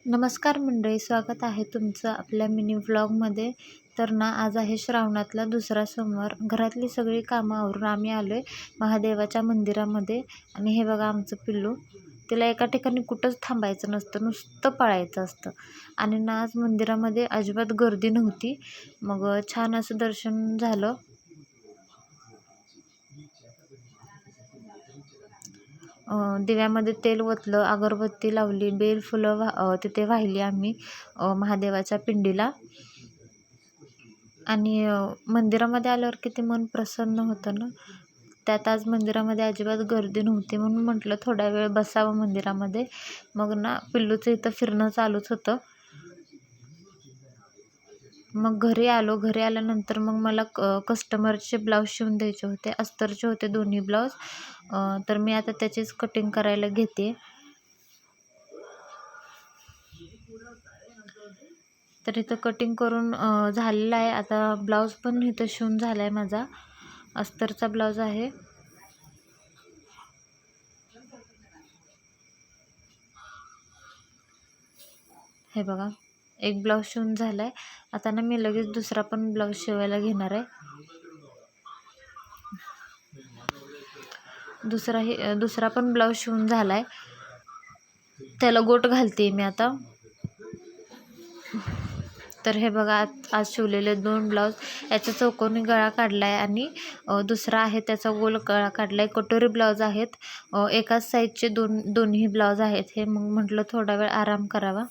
नमस्कार मंडळी, स्वागत आहे तुमचं आपल्या मिनी व्लॉगमध्ये. तर ना, आज आहे श्रावणातला दुसरा सोमवार. घरातली सगळी कामं आवरून आम्ही आलो आहे महादेवाच्या मंदिरामध्ये. आणि हे बघा आमचं पिल्लू, तिला एका ठिकाणी कुठंच थांबायचं नसतं, नुसतं पळायचं असतं. आणि ना, आज मंदिरामध्ये अजिबात गर्दी नव्हती. मग छान असं दर्शन झालं. दिव्यामध्ये तेल ओतलं, अगरबत्ती लावली, बेलफुलं तिथे वाहिली आम्ही महादेवाच्या पिंडीला. आणि मंदिरामध्ये आल्यावर किती मन प्रसन्न होतं ना. त्यात आज मंदिरामध्ये अजिबात गर्दी नव्हती, म्हणून म्हटलं थोडा वेळ बसावं मंदिरामध्ये. मग ना, पिल्लूचं इथं फिरणं चालूच होतं. मग घरी आलो. घरी आल्यानंतर मग मला कस्टमरचे ब्लाऊज शिवून द्यायचे होते, अस्तरचे होते दोन्ही ब्लाऊज. तर मी आता त्याचीच कटिंग करायला घेते. तर इथं कटिंग करून झालेलं आहे. आता ब्लाऊज पण इथं शिवून झाला आहे माझा. अस्तरचा ब्लाऊज आहे. हे बघा, एक ब्लाऊज शिवून झाला आहे. आता ना, मी लगेच दुसरा पण ब्लाऊज शिवायला घेणार आहे. दुसरा पण ब्लाऊज शिवून झाला आहे. त्याला गोट घालते मी आता. तर हे बघा, आज शिवलेले 2 ब्लाऊज. याचा चौकोनी गळा काढला आहे आणि दुसरा आहे त्याचा गोल गळा काढला आहे. कटोरी ब्लाऊज आहेत. एकाच साईजचे दोन्ही ब्लाऊज आहेत हे. मग म्हटलं थोडा वेळ आराम करावा.